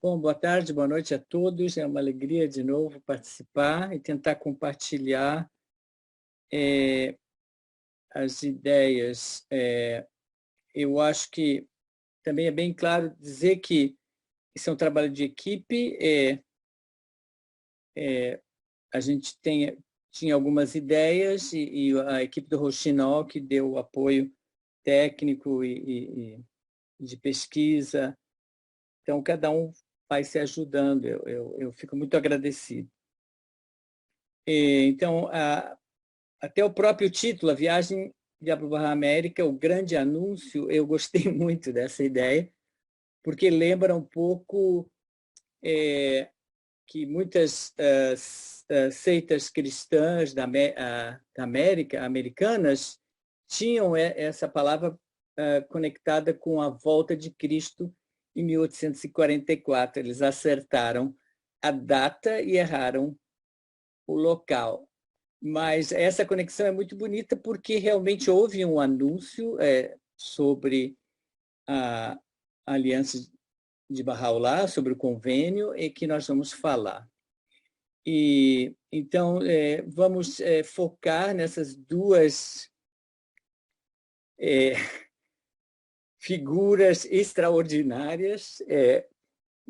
Bom, boa tarde, boa noite a todos. É uma alegria de novo participar e tentar compartilhar as ideias. Eu acho que também é bem claro dizer que isso é um trabalho de equipe. A gente tinha algumas ideias e a equipe do Rochinol que deu o apoio técnico e de pesquisa. Então, cada um vai se ajudando. Eu fico muito agradecido. Então, até o próprio título, A Viagem de Abu-Barra América, o grande anúncio, eu gostei muito dessa ideia, porque lembra um pouco que muitas seitas cristãs da América, americanas, tinham essa palavra conectada com a volta de Cristo em 1844. Eles acertaram a data e erraram o local. Mas essa conexão é muito bonita porque realmente houve um anúncio sobre a Aliança de Bahá'u'lláh, sobre o convênio, e que nós vamos falar. E então vamos focar nessas duas figuras extraordinárias,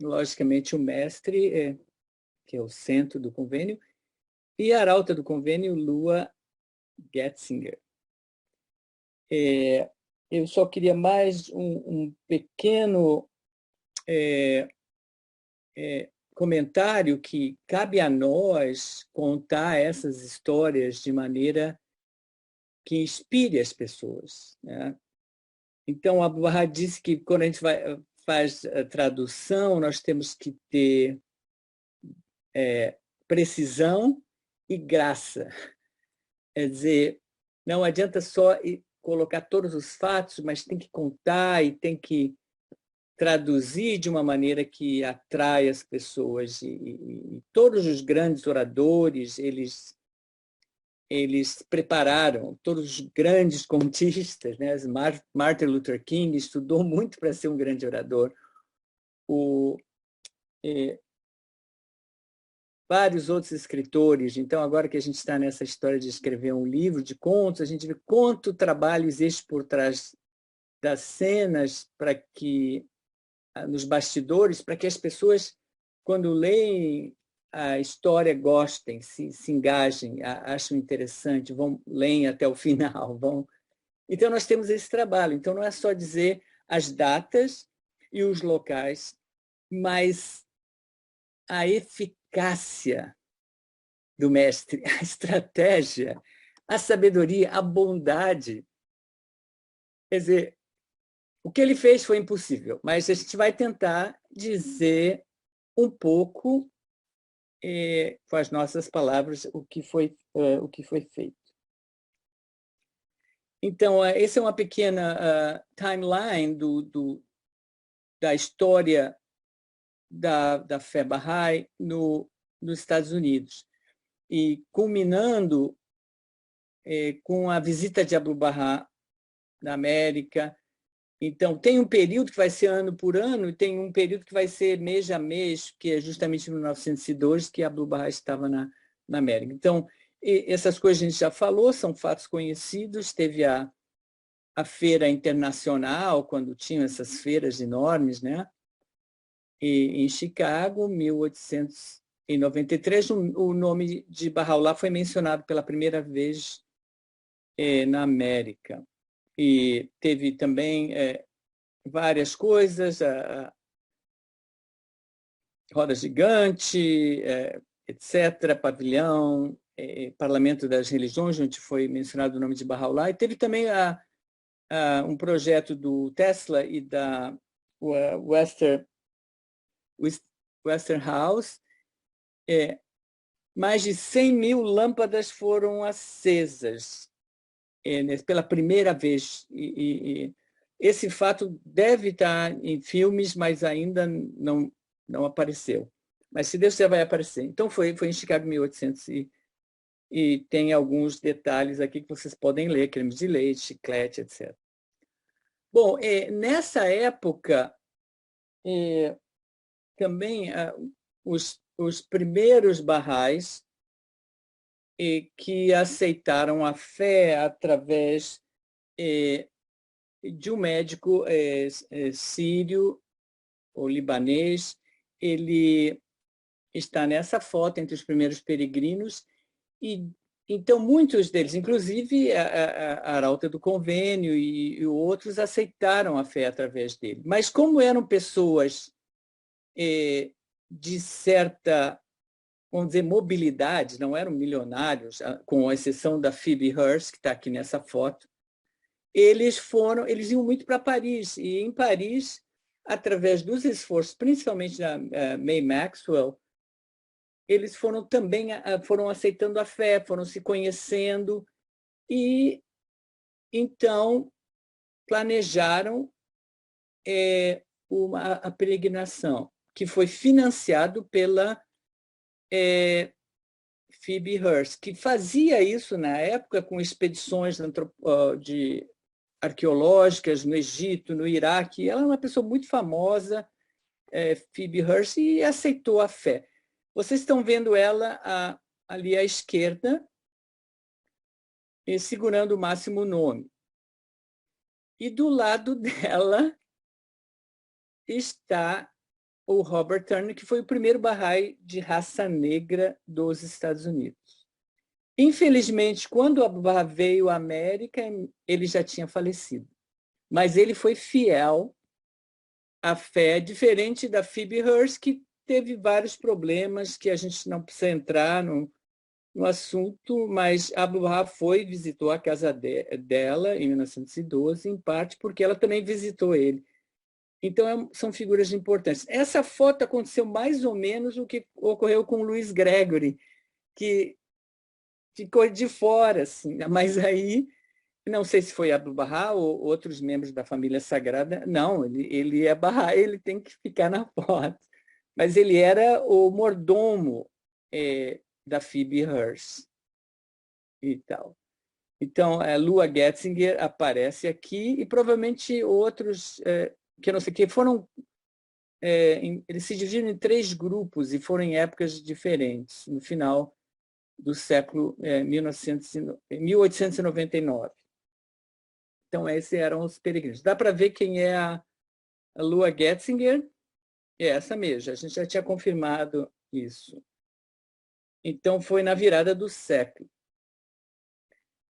logicamente o mestre, que é o centro do convênio, e a arauta do convênio, Lua Getzinger. Eu só queria mais um pequeno comentário que cabe a nós contar essas histórias de maneira que inspire as pessoas, né? Então, a Barra disse que quando a gente faz a tradução, nós temos que ter precisão e graça. Quer dizer, não adianta só colocar todos os fatos, mas tem que contar e tem que traduzir de uma maneira que atrai as pessoas. E todos os grandes oradores, eles prepararam, todos os grandes contistas, né? Martin Luther King estudou muito para ser um grande orador. Vários outros escritores. Então, agora que a gente está nessa história de escrever um livro de contos, a gente vê quanto trabalho existe por trás das cenas para que nos bastidores, para que as pessoas, quando leem a história, gostem, se engajem, acham interessante, leem até o final. Então, nós temos esse trabalho. Então, não é só dizer as datas e os locais, mas a eficácia do mestre, a estratégia, a sabedoria, a bondade. Quer dizer, o que ele fez foi impossível, mas a gente vai tentar dizer um pouco, com as nossas palavras, o que foi feito. Então, essa é uma pequena timeline da história da fé Bahá'í nos Estados Unidos, e culminando com a visita de Abdu'l-Bahá na América. Então, tem um período que vai ser ano por ano, e tem um período que vai ser mês a mês, que é justamente em 1902, que Abdu'l-Bahá estava na América. Então, essas coisas a gente já falou, são fatos conhecidos. Teve a feira internacional, quando tinham essas feiras enormes, né? E, em Chicago, 1893, o nome de Bahá'u'lláh foi mencionado pela primeira vez na América. E teve também várias coisas, a roda gigante, etc., pavilhão, Parlamento das Religiões, onde foi mencionado o nome de Bahá'u'lláh. E teve também um projeto do Tesla e da Westinghouse. Mais de 100 mil lâmpadas foram acesas pela primeira vez. E esse fato deve estar em filmes, mas ainda não apareceu. Mas, se Deus quiser, vai aparecer. Então, foi em Chicago, 1800, e tem alguns detalhes aqui que vocês podem ler, creme de leite, chiclete, etc. Bom, nessa época, também os primeiros Baha'is que aceitaram a fé através de um médico sírio ou libanês. Ele está nessa foto entre os primeiros peregrinos, e então muitos deles, inclusive a Arauta do Convênio e outros, aceitaram a fé através dele. Mas como eram pessoas de certa, vamos dizer, mobilidade, não eram milionários, com exceção da Phoebe Hearst, que está aqui nessa foto, eles iam muito para Paris, e em Paris, através dos esforços, principalmente da May Maxwell, eles foram aceitando a fé, foram se conhecendo, e então planejaram a peregrinação, que foi financiado pela Phoebe Hearst, que fazia isso na época com expedições arqueológicas no Egito, no Iraque. Ela é uma pessoa muito famosa, Phoebe Hearst, e aceitou a fé. Vocês estão vendo ela ali à esquerda, segurando o Máximo Nome. E do lado dela está o Robert Turner, que foi o primeiro Bahá'í de raça negra dos Estados Unidos. Infelizmente, quando Abdu'l-Bahá veio à América, ele já tinha falecido. Mas ele foi fiel à fé, diferente da Phoebe Hearst, que teve vários problemas que a gente não precisa entrar no assunto, mas Abdu'l-Bahá visitou a casa dela em 1912, em parte porque ela também visitou ele. Então, são figuras importantes. Essa foto aconteceu mais ou menos o que ocorreu com o Louis Gregory, que ficou de fora, assim. Mas aí, não sei se foi Abdu'l-Bahá ou outros membros da família sagrada. Não, ele é Bahá, ele tem que ficar na foto. Mas ele era o mordomo da Phoebe Hearst e tal. Então, a Lua Getzinger aparece aqui, e provavelmente outros, que eu não sei, que foram... eles se dividiram em 3 grupos e foram em épocas diferentes, no final do século 1899. Então, esses eram os peregrinos. Dá para ver quem é a Lua Getzinger? É essa mesmo, a gente já tinha confirmado isso. Então, foi na virada do século.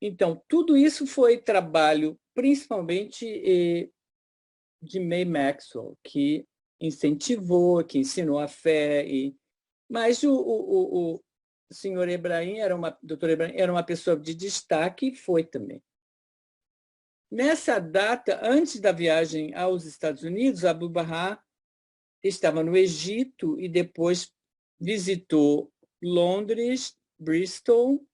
Então, tudo isso foi trabalho, principalmente de May Maxwell, que incentivou, que ensinou a fé. Mas o senhor Ebrahim, doutor Ebrahim, era uma pessoa de destaque, e foi também. Nessa data, antes da viagem aos Estados Unidos, Abdu'l-Bahá estava no Egito e depois visitou Londres, Bristol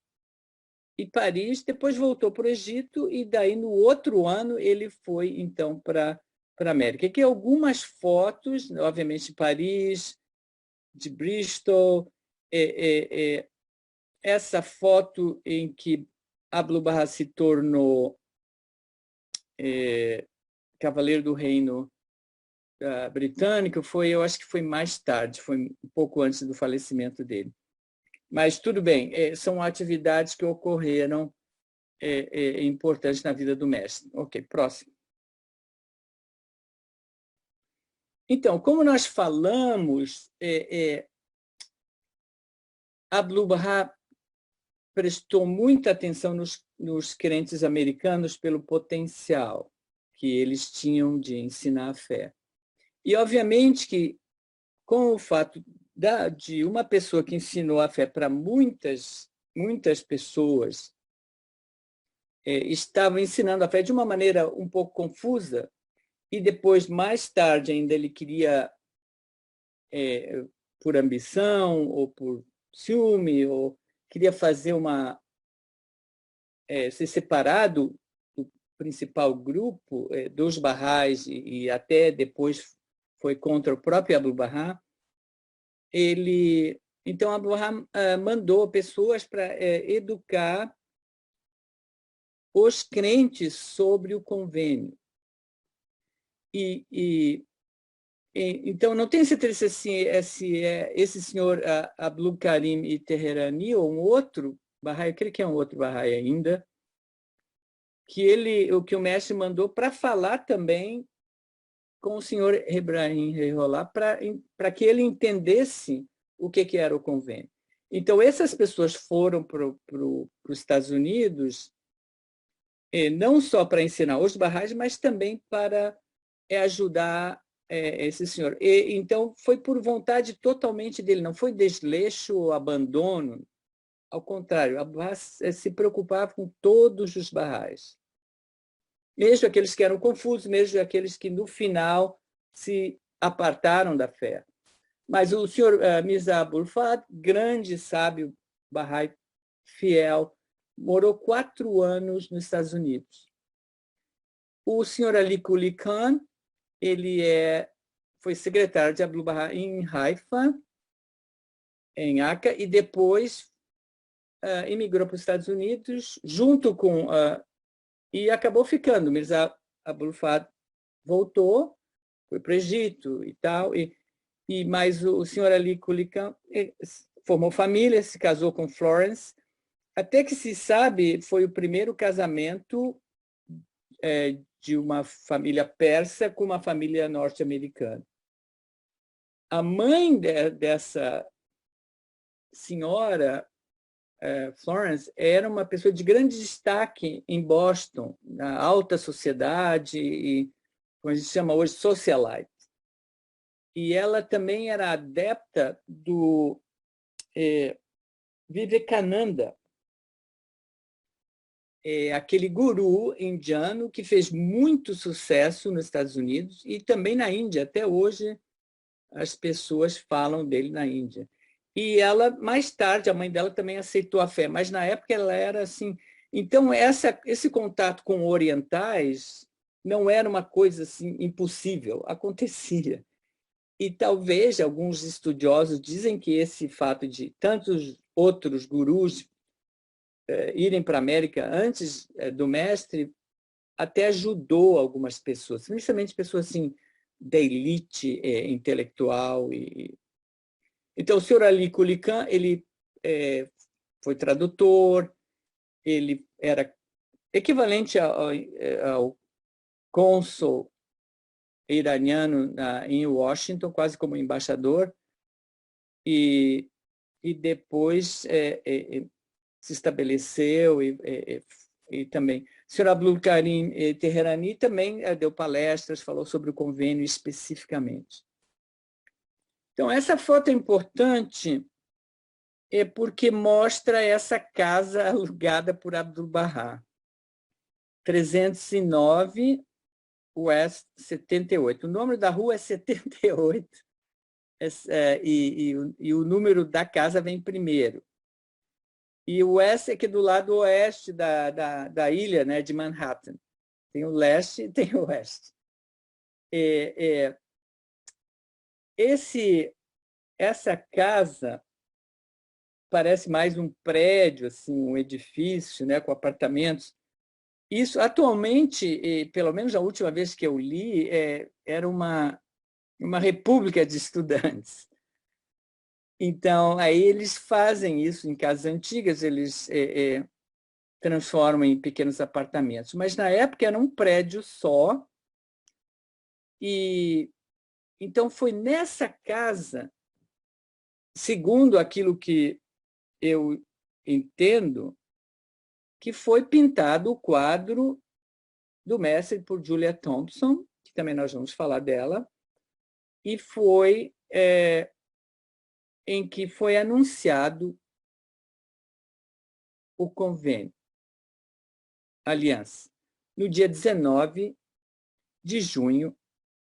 e Paris, depois voltou para o Egito, e daí, no outro ano, ele foi, então, para a América. Aqui algumas fotos, obviamente, de Paris, de Bristol. Essa foto em que Abdu'l-Bahá se tornou cavaleiro do reino britânico, eu acho que foi mais tarde, foi um pouco antes do falecimento dele. Mas tudo bem, são atividades que ocorreram importantes na vida do mestre. Ok, próximo. Então, como nós falamos, Abdu'l-Bahá prestou muita atenção nos crentes americanos pelo potencial que eles tinham de ensinar a fé. E, obviamente, que com o fato de uma pessoa que ensinou a fé para muitas pessoas, estava ensinando a fé de uma maneira um pouco confusa, e depois, mais tarde ainda, ele queria, por ambição ou por ciúme, ou queria fazer ser separado do principal grupo dos Baha'is, e até depois foi contra o próprio Abdu'l-Bahá. Então, Abdu'l-Bahá mandou pessoas para educar os crentes sobre o convênio. E Então, não tenho certeza se é esse senhor Abdul Karim Teherani ou um outro Bahá'í, eu creio que é um outro Bahá'í ainda, o que o mestre mandou para falar também com o senhor Ibrahim Reihollah para que ele entendesse o que era o convênio. Então, essas pessoas foram para os Estados Unidos não só para ensinar os Bahá'ís, mas também para ajudar esse senhor. Então, foi por vontade totalmente dele, não foi desleixo ou abandono. Ao contrário, Abbas se preocupava com todos os Bahá'ís, mesmo aqueles que eram confusos, mesmo aqueles que, no final, se apartaram da fé. Mas o senhor Mirza Abul Fahd, grande sábio Bahá'í, fiel, morou 4 anos nos Estados Unidos. O senhor Ali Quli Khan, ele foi secretário de Abdul Bahá em Haifa, em Aca, e depois imigrou para os Estados Unidos, junto com... e acabou ficando. Mirza Abul Fahd voltou, foi para o Egito e tal, mas o senhor Ali Quli Khan formou família, se casou com Florence, até que se sabe, foi o primeiro casamento de uma família persa com uma família norte-americana. A mãe dessa senhora, Florence, era uma pessoa de grande destaque em Boston, na alta sociedade, e como a gente chama hoje, socialite. E ela também era adepta do Vivekananda, aquele guru indiano que fez muito sucesso nos Estados Unidos e também na Índia. Até hoje, as pessoas falam dele na Índia. E ela, mais tarde, a mãe dela também aceitou a fé, mas na época ela era assim... Então, esse contato com orientais não era uma coisa assim impossível, acontecia. E talvez alguns estudiosos dizem que esse fato de tantos outros gurus irem para a América antes do mestre até ajudou algumas pessoas, principalmente pessoas assim, da elite intelectual. Então, o senhor Ali Quli Khan, ele foi tradutor, ele era equivalente ao cônsul iraniano em Washington, quase como embaixador, e depois se estabeleceu e também. O senhor Abdul Karim Teherani também deu palestras, falou sobre o convênio especificamente. Então, essa foto é importante porque mostra essa casa alugada por Abdul Bahá. 309 West 78. O nome da rua é 78 e o número da casa vem primeiro. E o West é aqui do lado oeste da ilha, né, de Manhattan. Tem o leste e tem o oeste. Essa casa parece mais um prédio, assim, um edifício, né, com apartamentos. Isso, atualmente, pelo menos a última vez que eu li, era uma república de estudantes. Então, aí eles fazem isso em casas antigas, eles transformam em pequenos apartamentos. Mas, na época, era um prédio só. E então, foi nessa casa, segundo aquilo que eu entendo, que foi pintado o quadro do mestre por Julia Thompson, que também nós vamos falar dela, e foi em que foi anunciado o convênio, aliança, no dia 19 de junho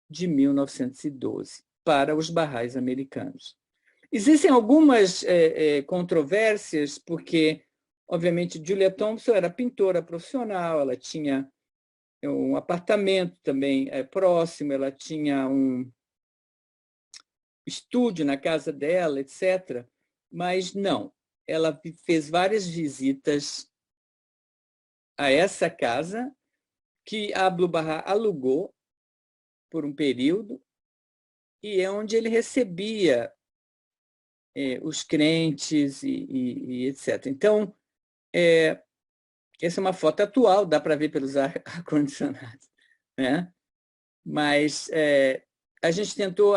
de 1912, para os Bahá'ís americanos. Existem algumas controvérsias, porque, obviamente, Julia Thompson era pintora profissional, ela tinha um apartamento também próximo, ela tinha um estúdio na casa dela, etc. Mas não, ela fez várias visitas a essa casa, que Abdul Bahá alugou por um período, e é onde ele recebia os crentes e etc. Então, essa é uma foto atual, dá para ver pelos ar-condicionados, né? Mas a gente tentou,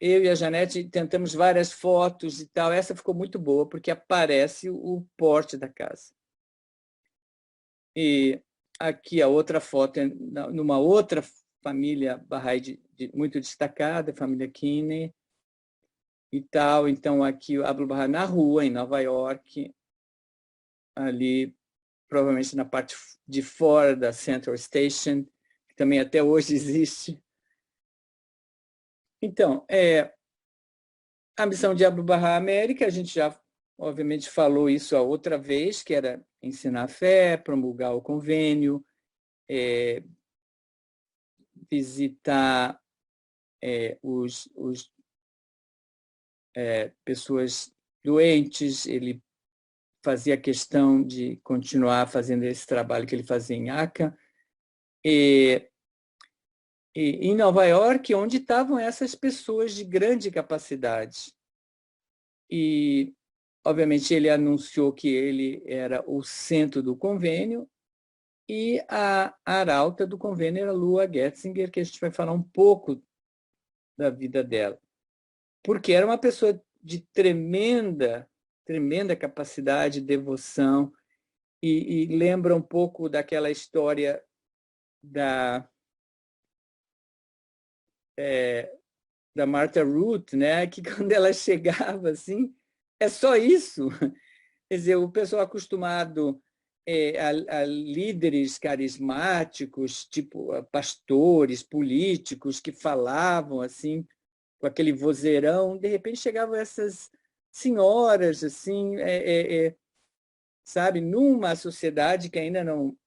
eu e a Janete tentamos várias fotos e tal. Essa ficou muito boa, porque aparece o porte da casa. E aqui a outra foto é numa outra família Bahá'í muito destacada, a família Kinney e tal. Então, aqui o Abdu'l Bahá na rua, em Nova York, ali, provavelmente na parte de fora da Central Station, que também até hoje existe. Então, a missão de Abdu'l Bahá América, a gente já, obviamente, falou isso a outra vez, que era ensinar a fé, promulgar o convênio, visitar os pessoas doentes. Ele fazia questão de continuar fazendo esse trabalho que ele fazia em Acre. E em Nova York, onde estavam essas pessoas de grande capacidade. E, obviamente, ele anunciou que ele era o centro do convênio, e a arauta do convênio era Lua Getzinger, que a gente vai falar um pouco da vida dela. Porque era uma pessoa de tremenda capacidade, devoção, e lembra um pouco daquela história da Martha Ruth, né? Que quando ela chegava assim, é só isso. Quer dizer, o pessoal acostumado a líderes carismáticos, tipo pastores, políticos, que falavam assim, com aquele vozeirão, de repente chegavam essas senhoras, assim, sabe, numa sociedade que ainda não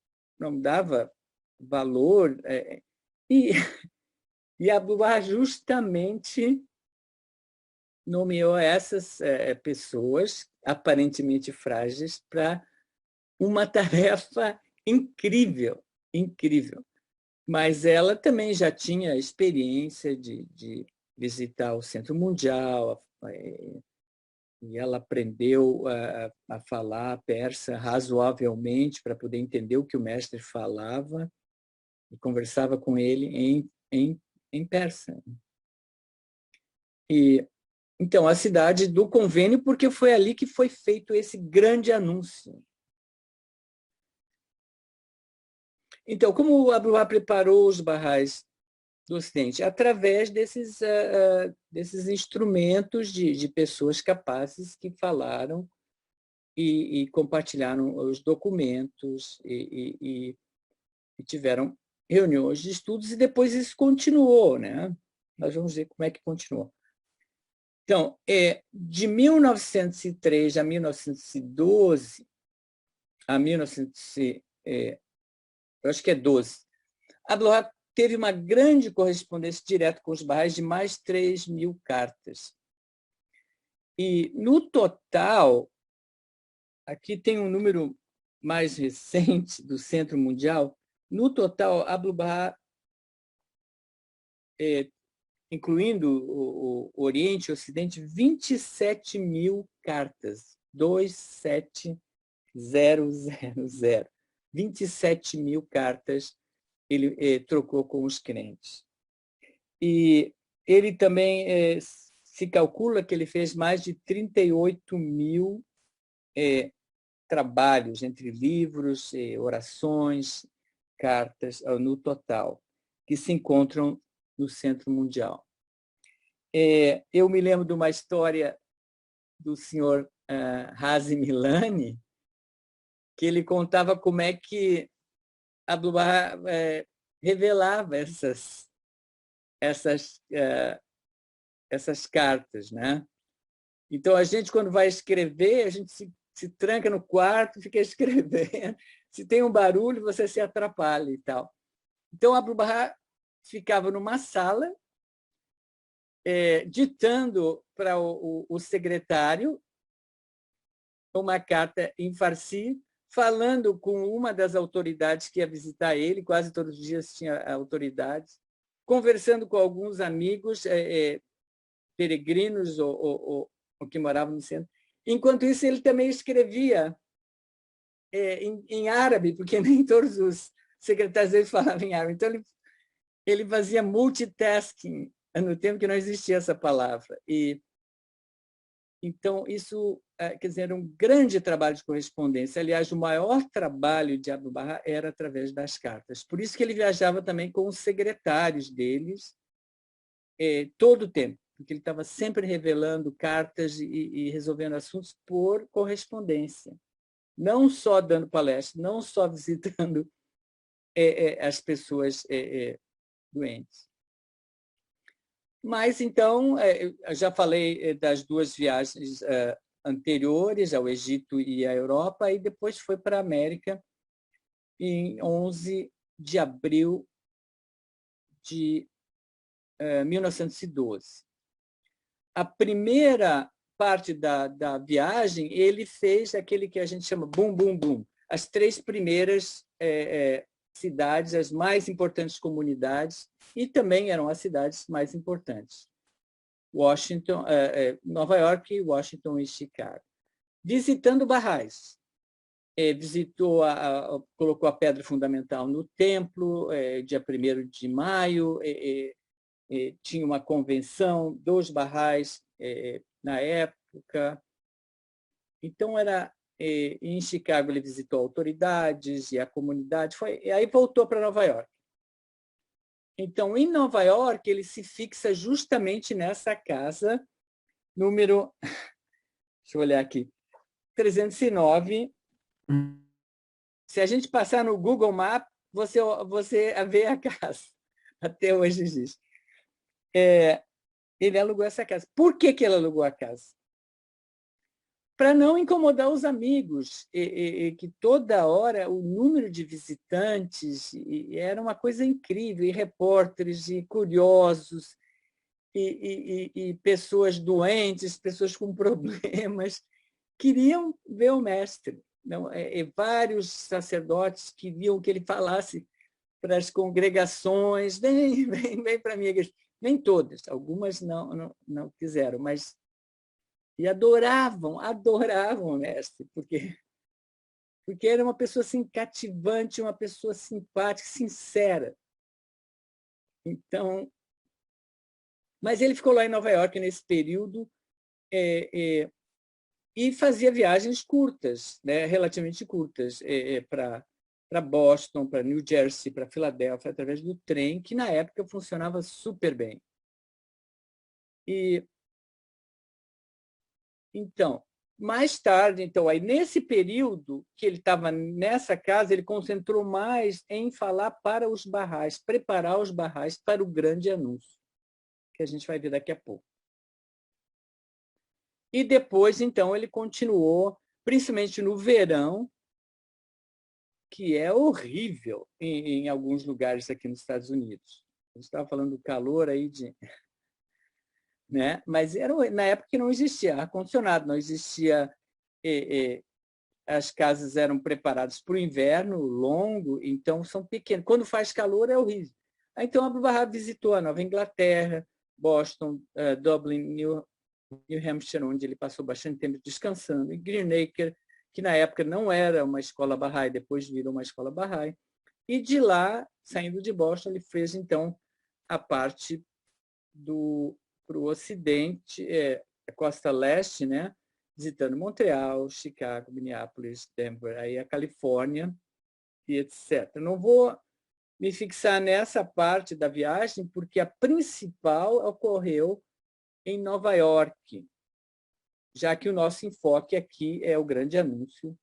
dava valor. E, e Abdullah justamente nomeou essas pessoas aparentemente frágeis para uma tarefa incrível, incrível. Mas ela também já tinha experiência de visitar o Centro Mundial, e ela aprendeu a falar persa razoavelmente para poder entender o que o mestre falava, e conversava com ele em persa. E então, a cidade do convênio, porque foi ali que foi feito esse grande anúncio. Então, como o Abdullah preparou os barrais do Ocidente? Através desses instrumentos de pessoas capazes que falaram e compartilharam os documentos e tiveram reuniões de estudos, e depois isso continuou, né? Nós vamos ver como é que continuou. Então, de 1903 a 1912, a 1900, eu acho que é 12, Abdullah teve uma grande correspondência direta com os barrais de mais 3.000 cartas. E, no total, aqui tem um número mais recente do Centro Mundial, no total, Abdullah, incluindo o Oriente e o Ocidente, 27.000 cartas, 27000. 27.000 cartas ele trocou com os crentes. E ele também se calcula que ele fez mais de 38.000 trabalhos, entre livros, orações, cartas, no total, que se encontram no Centro Mundial. Eu me lembro de uma história do senhor Hazi Milani, que ele contava como é que Abdullah revelava essas cartas, né? Então, a gente, quando vai escrever, a gente se tranca no quarto, fica escrevendo. Se tem um barulho, você se atrapalha e tal. Então, Abdul-Bahá ficava numa sala, ditando para o secretário uma carta em farsi, falando com uma das autoridades que ia visitar ele, quase todos os dias tinha autoridades, conversando com alguns amigos peregrinos ou que moravam no centro. Enquanto isso, ele também escrevia em árabe, porque nem todos os secretários dele falavam em árabe. Então, ele fazia multitasking, no tempo que não existia essa palavra. Então, isso quer dizer, era um grande trabalho de correspondência. Aliás, o maior trabalho de Abdu'l-Bahá era através das cartas. Por isso que ele viajava também com os secretários deles todo o tempo, porque ele estava sempre revelando cartas e resolvendo assuntos por correspondência. Não só dando palestra, não só visitando as pessoas doentes. Mas, então, já falei das duas viagens anteriores, ao Egito e à Europa, e depois foi para a América em 11 de abril de 1912. A primeira parte da viagem, ele fez aquele que a gente chama bum, bum, bum. As 3 primeiras cidades, as mais importantes comunidades, e também eram as cidades mais importantes. Washington, Nova York, Washington e Chicago. Visitando Barrais. Colocou a pedra fundamental no templo, dia 1º de maio, tinha uma convenção dos Barrais na época. Então, em Chicago, ele visitou autoridades e a comunidade, e aí voltou para Nova York. Então, em Nova York, ele se fixa justamente nessa casa, número, deixa eu olhar aqui, 309. Se a gente passar no Google Maps, você vê a casa. Até hoje existe. Ele alugou essa casa. Por que ele alugou a casa? Para não incomodar os amigos, que toda hora o número de visitantes era uma coisa incrível, e repórteres, e curiosos, e pessoas doentes, pessoas com problemas, queriam ver o mestre. Não, vários sacerdotes queriam que ele falasse para as congregações, vem para a minha igreja. Nem todas, algumas não quiseram, mas e adoravam o mestre, porque era uma pessoa assim, cativante, uma pessoa simpática, sincera. Então, mas ele ficou lá em Nova York nesse período e fazia viagens curtas, né, relativamente curtas, para Boston, para New Jersey, para Filadélfia, através do trem, que na época funcionava super bem. Então, mais tarde, aí nesse período que ele estava nessa casa, ele concentrou mais em falar para os Barrais, preparar os Barrais para o grande anúncio, que a gente vai ver daqui a pouco. E depois, então, ele continuou, principalmente no verão, que é horrível em alguns lugares aqui nos Estados Unidos. A gente estava falando do calor aí né? Mas na época que não existia ar-condicionado, não existia... as casas eram preparadas para o inverno longo, então são pequenas. Quando faz calor, é horrível. Então, Abdu'l-Bahá visitou a Nova Inglaterra, Boston, Dublin, New Hampshire, onde ele passou bastante tempo descansando, e Greenacre, que na época não era uma escola Bahá'í, depois virou uma escola Bahá'í. E de lá, saindo de Boston, ele fez, então, a parte para o ocidente, a costa leste, né? Visitando Montreal, Chicago, Minneapolis, Denver, aí a Califórnia e etc. Não vou me fixar nessa parte da viagem, porque a principal ocorreu em Nova York, já que o nosso enfoque aqui é o grande anúncio,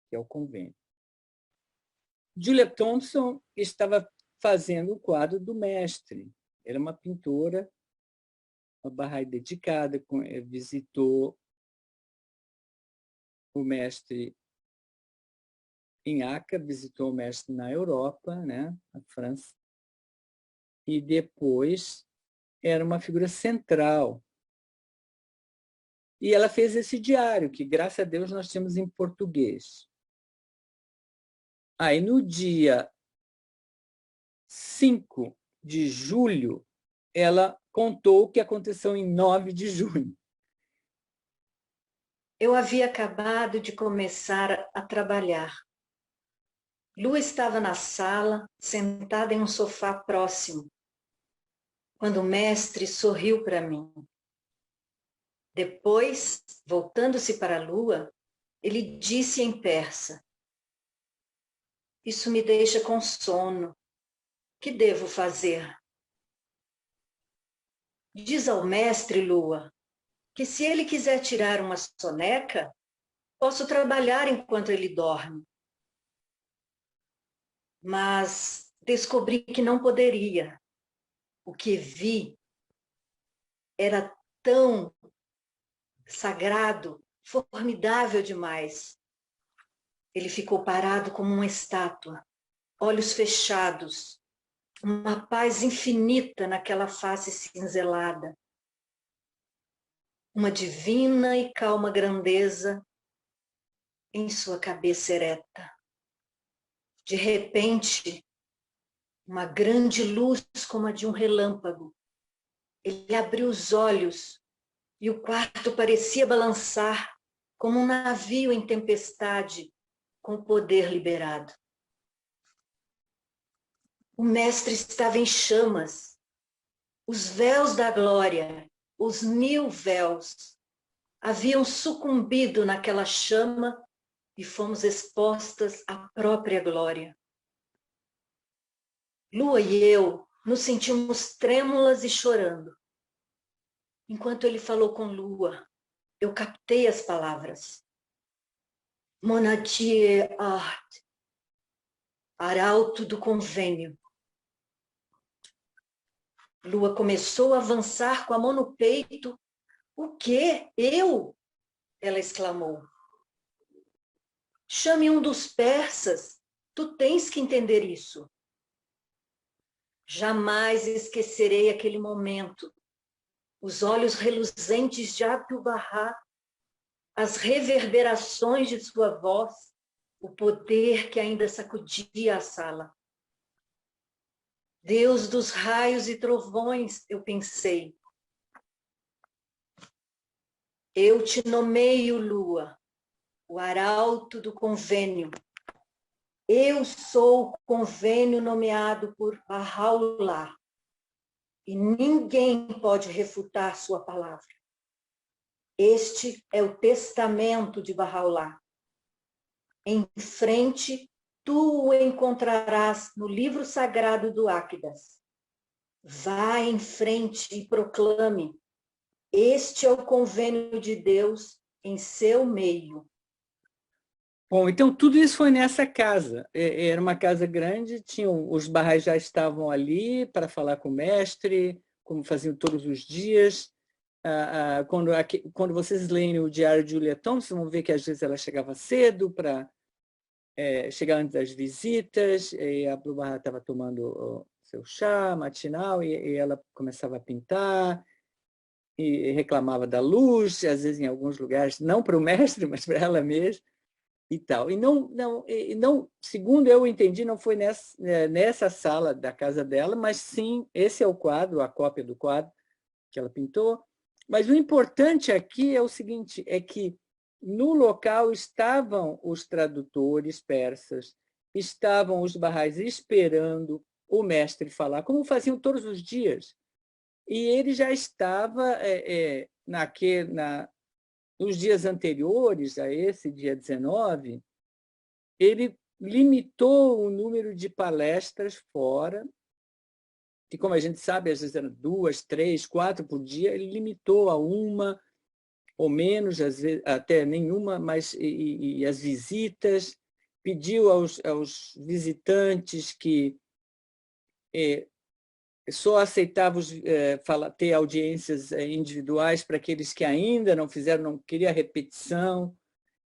que é o convênio. Julia Thompson estava fazendo o quadro do mestre. Era uma pintora, uma Bahá'í dedicada, visitou o mestre em Acre, visitou o mestre na Europa, né, na França, e depois era uma figura central. E ela fez esse diário, que, graças a Deus, nós temos em português. Aí, no dia 5 de julho, ela contou o que aconteceu em 9 de junho. Eu havia acabado de começar a trabalhar. Lu estava na sala, sentada em um sofá próximo, quando o mestre sorriu para mim. Depois, voltando-se para a lua, ele disse em persa: "Isso me deixa com sono. Que devo fazer?" "Diz ao mestre, Lua, que se ele quiser tirar uma soneca, posso trabalhar enquanto ele dorme." Mas descobri que não poderia. O que vi era tão sagrado, formidável demais. Ele ficou parado como uma estátua, olhos fechados, uma paz infinita naquela face cinzelada, uma divina e calma grandeza em sua cabeça ereta. De repente, uma grande luz como a de um relâmpago. Ele abriu os olhos e o quarto parecia balançar como um navio em tempestade com o poder liberado. O mestre estava em chamas. Os véus da glória, os 1000 véus, haviam sucumbido naquela chama e fomos expostas à própria glória. Lua e eu nos sentimos trêmulas e chorando. Enquanto ele falou com Lua, eu captei as palavras. Monadier Art, arauto do convênio. Lua começou a avançar com a mão no peito. "O quê? Eu?" ela exclamou. "Chame um dos persas. Tu tens que entender isso." Jamais esquecerei aquele momento. Os olhos reluzentes de Abdu'l-Bahá, as reverberações de sua voz, o poder que ainda sacudia a sala. Deus dos raios e trovões, eu pensei. Eu te nomeio, Lua, o arauto do convênio. Eu sou o convênio nomeado por Bahá'u'lláh. E ninguém pode refutar sua palavra. Este é o testamento de Bahá'u'lláh. Em frente, tu o encontrarás no livro sagrado do Áquidas. Vá em frente e proclame: este é o convênio de Deus em seu meio. Bom, então tudo isso foi nessa casa. Era uma casa grande, os Baha'is já estavam ali para falar com o mestre, como faziam todos os dias. Quando vocês leem o diário de Julia Thompson, vão ver que às vezes ela chegava cedo para chegar antes das visitas, e a Abdu'l Bahá estava tomando o seu chá matinal, e ela começava a pintar, e reclamava da luz, às vezes em alguns lugares, não para o mestre, mas para ela mesma, e tal. E não, segundo eu entendi, não foi nessa sala da casa dela, mas sim, esse é o quadro, a cópia do quadro que ela pintou. Mas o importante aqui é o seguinte, é que no local estavam os tradutores persas, estavam os Baha'is esperando o mestre falar, como faziam todos os dias. E ele já estava, nos dias anteriores a esse dia 19, ele limitou o número de palestras fora, que, como a gente sabe, às vezes eram 2, 3, 4 por dia, ele limitou a uma ou menos, às vezes, até nenhuma, mas e as visitas, pediu aos visitantes que só aceitava ter audiências individuais para aqueles que ainda não fizeram, não queria repetição,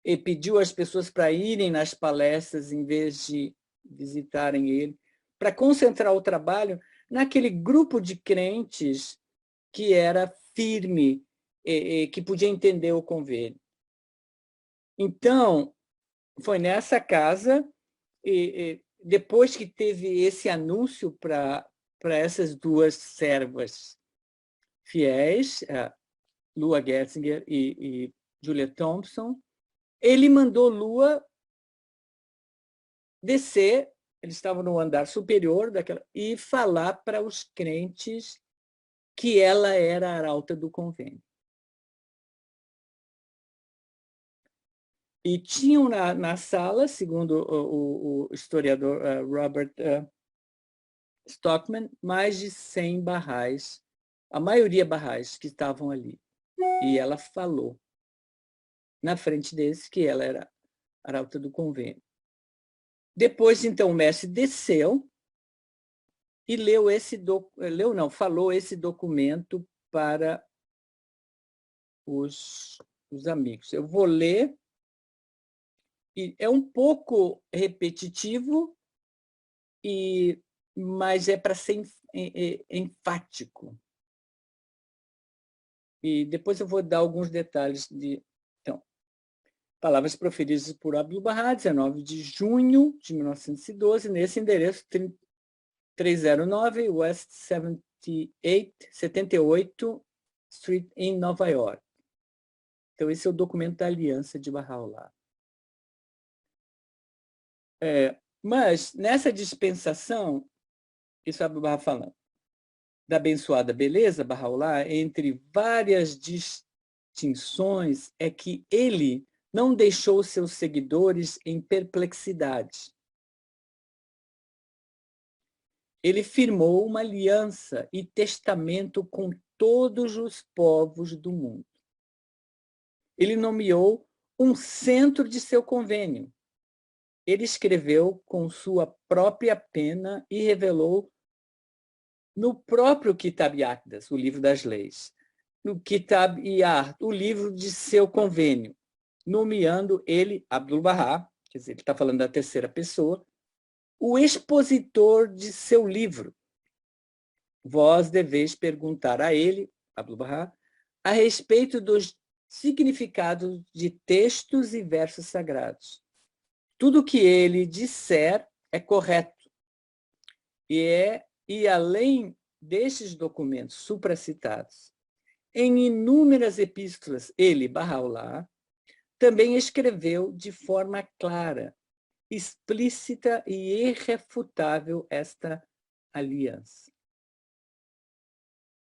e pediu às pessoas para irem nas palestras em vez de visitarem ele, para concentrar o trabalho naquele grupo de crentes que era firme, que podia entender o convênio. Então, foi nessa casa, depois que teve esse anúncio para para essas duas servas fiéis, Lua Getzinger e Julia Thompson. Ele mandou Lua descer, eles estavam no andar superior daquela, e falar para os crentes que ela era a arauta do convênio. E tinham na sala, segundo o historiador Robert Stockman, mais de 100 barrais, a maioria barrais que estavam ali. E ela falou na frente deles que ela era a arauta do convênio. Depois, então, o mestre desceu e falou esse documento para os amigos. Eu vou ler, e é um pouco repetitivo, mas é para ser enfático. E depois eu vou dar alguns detalhes de... Então, palavras proferidas por Abdu'l-Bahá, 19 de junho de 1912, nesse endereço 309 West 78 Street, em Nova York. Então, esse é o documento da Aliança de Bahá'u'lláh. Mas, nessa dispensação, isso é Abdu'l-Bahá falando, da abençoada beleza, Bahá'u'lláh, entre várias distinções, é que ele não deixou seus seguidores em perplexidade. Ele firmou uma aliança e testamento com todos os povos do mundo. Ele nomeou um centro de seu convênio. Ele escreveu com sua própria pena e revelou no próprio Kitab Yaqdas, o livro das leis, no Kitab Yard, o livro de seu convênio, nomeando ele, Abdu'l-Bahá, quer dizer, ele está falando da terceira pessoa, o expositor de seu livro. Vós deveis perguntar a ele, Abdu'l-Bahá, a respeito dos significados de textos e versos sagrados. Tudo o que ele disser é correto. E além destes documentos supracitados, em inúmeras epístolas, ele, Bahá'u'lláh, também escreveu de forma clara, explícita e irrefutável esta aliança.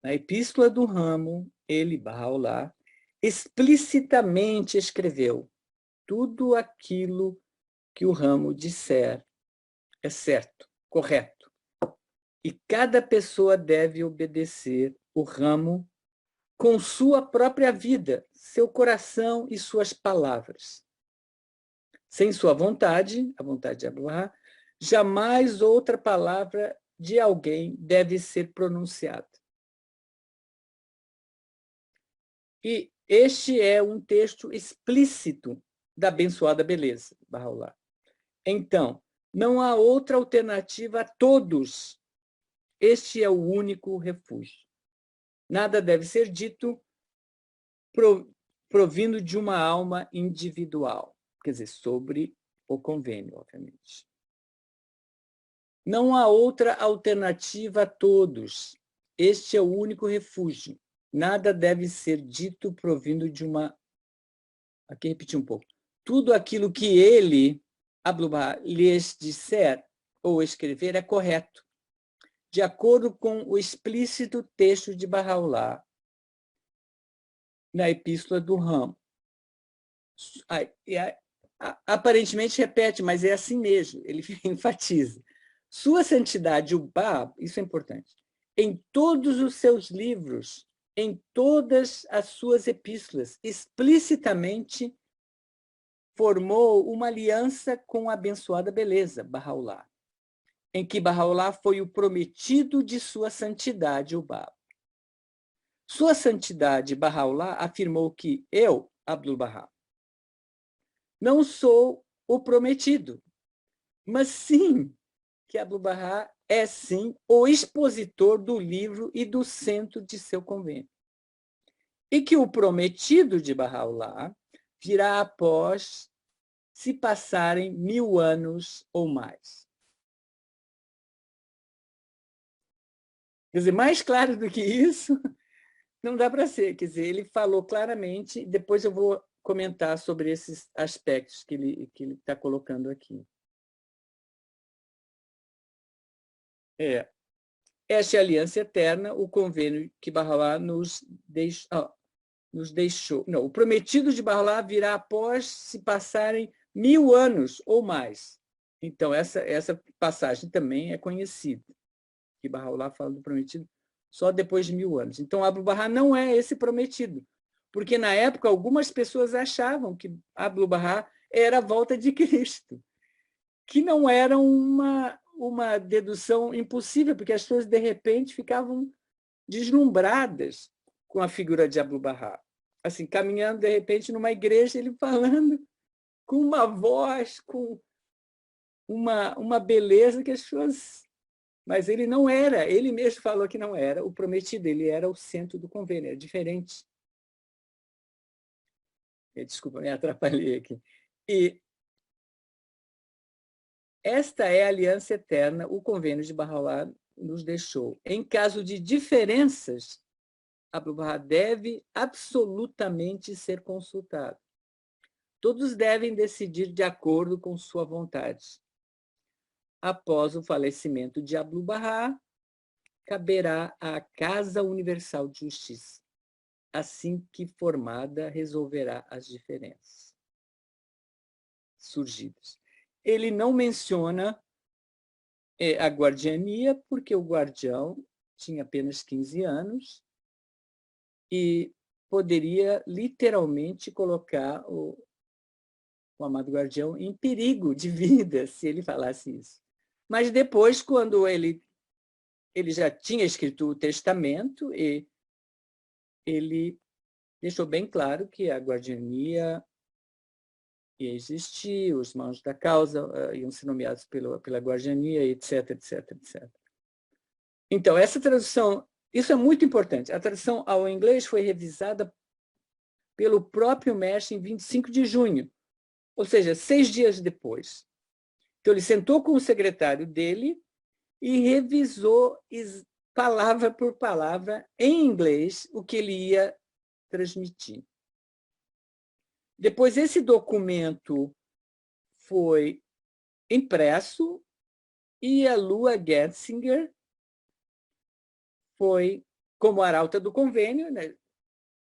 Na Epístola do Ramo, ele, Bahá'u'lláh, explicitamente escreveu: tudo aquilo que o ramo disser é certo, correto. E cada pessoa deve obedecer o ramo com sua própria vida, seu coração e suas palavras. Sem sua vontade, a vontade de Abdu'l-Bahá, jamais outra palavra de alguém deve ser pronunciada. E este é um texto explícito da abençoada beleza, Bahá'u'lláh. Então, não há outra alternativa a todos. Este é o único refúgio. Nada deve ser dito provindo de uma alma individual, quer dizer, sobre o convênio, obviamente. Não há outra alternativa a todos. Este é o único refúgio. Nada deve ser dito provindo de uma... Aqui repetir um pouco. Tudo aquilo que ele, Abdu'l-Bahá, lhes disser ou escrever é correto, de acordo com o explícito texto de Bahá'u'lláh na Epístola do Ramo. Aparentemente repete, mas é assim mesmo, ele enfatiza. Sua Santidade, o Bab, isso é importante, em todos os seus livros, em todas as suas epístolas, explicitamente formou uma aliança com a abençoada beleza, Bahá'u'lláh, em que Bahá'u'lláh foi o prometido de sua santidade, o Bab. Sua Santidade, Bahá'u'lláh, afirmou que eu, Abdu'l-Bahá, não sou o prometido, mas sim que Abdu'l-Bahá é, sim, o expositor do livro e do centro de seu convênio. E que o prometido de Bahá'u'lláh virá após se passarem 1000 anos ou mais. Quer dizer, mais claro do que isso, não dá para ser. Quer dizer, ele falou claramente, depois eu vou comentar sobre esses aspectos que ele está colocando aqui. Esta é a aliança eterna, o convênio que Bahá'u'lláh nos deixou. Não, o prometido de Bahá'u'lláh virá após se passarem 1000 anos ou mais. Então, essa passagem também é conhecida, que Bahá'u'lláh fala do prometido só depois de 1000 anos. Então, Abdu'l-Bahá não é esse prometido, porque, na época, algumas pessoas achavam que Abdu'l-Bahá era a volta de Cristo, que não era uma dedução impossível, porque as pessoas, de repente, ficavam deslumbradas com a figura de Abdu'l-Bahá. Assim, caminhando, de repente, numa igreja, ele falando com uma voz, com uma beleza que as pessoas... Mas ele não era, ele mesmo falou que não era o prometido, ele era o centro do convênio, era diferente. Desculpa, me atrapalhei aqui. E esta é a aliança eterna, o convênio de Bahá'u'lláh nos deixou. Em caso de diferenças, Abdu'l-Bahá deve absolutamente ser consultado. Todos devem decidir de acordo com sua vontade. Após o falecimento de Abdu'l-Bahá, caberá à Casa Universal de Justiça. Assim que formada, resolverá as diferenças surgidas. Ele não menciona a guardiania, porque o guardião tinha apenas 15 anos e poderia literalmente colocar o amado guardião em perigo de vida se ele falasse isso. Mas depois, quando ele já tinha escrito o testamento, e ele deixou bem claro que a guardiania ia existir, os mãos da causa iam ser nomeados pela guardiania, etc, etc, etc. Então, essa tradução, isso é muito importante. A tradução ao inglês foi revisada pelo próprio mestre em 25 de junho, ou seja, 6 dias depois. Então, ele sentou com o secretário dele e revisou palavra por palavra, em inglês, o que ele ia transmitir. Depois, esse documento foi impresso e a Lua Getzinger foi, como arauta do convênio, né?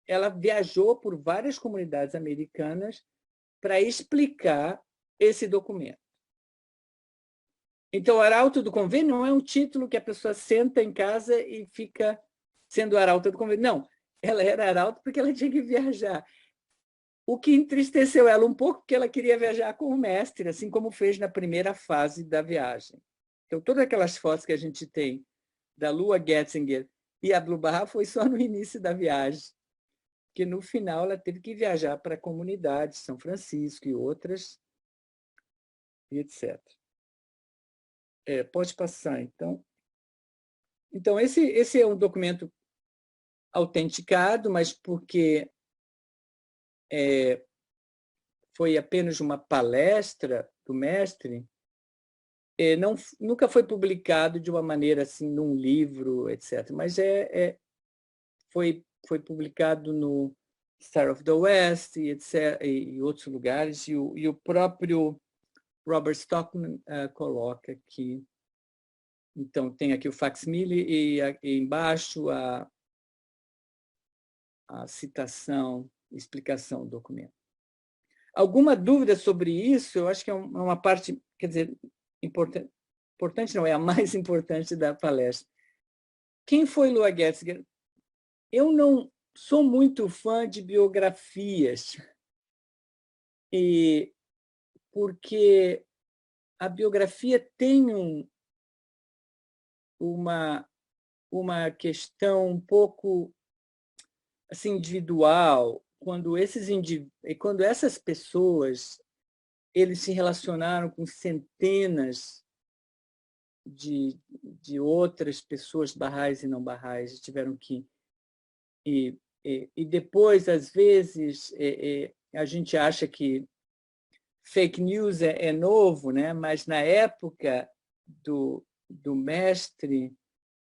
Ela viajou por várias comunidades americanas para explicar esse documento. Então, arauto do convênio não é um título que a pessoa senta em casa e fica sendo arauta do convênio. Não, ela era arauta porque ela tinha que viajar. O que entristeceu ela um pouco, porque ela queria viajar com o mestre, assim como fez na primeira fase da viagem. Então, todas aquelas fotos que a gente tem da Lua Getzinger e Abdu'l-Bahá foi só no início da viagem, porque no final ela teve que viajar para a comunidade, São Francisco e outras, e etc. Pode passar, então. Então, esse é um documento autenticado, mas porque foi apenas uma palestra do mestre, nunca foi publicado de uma maneira assim, num livro, etc. Mas foi publicado no Star of the West, etc., e outros lugares, e o próprio Robert Stockman coloca aqui. Então, tem aqui o facsimile e embaixo a citação, explicação do documento. Alguma dúvida sobre isso? Eu acho que é uma parte, quer dizer, importante não, é a mais importante da palestra. Quem foi Lua Getzinger? Eu não sou muito fã de biografias, porque a biografia tem uma questão um pouco assim, individual, quando essas pessoas eles se relacionaram com centenas de outras pessoas barrais e não barrais, tiveram que... E depois, às vezes, a gente acha que fake news é novo, né? Mas na época do mestre,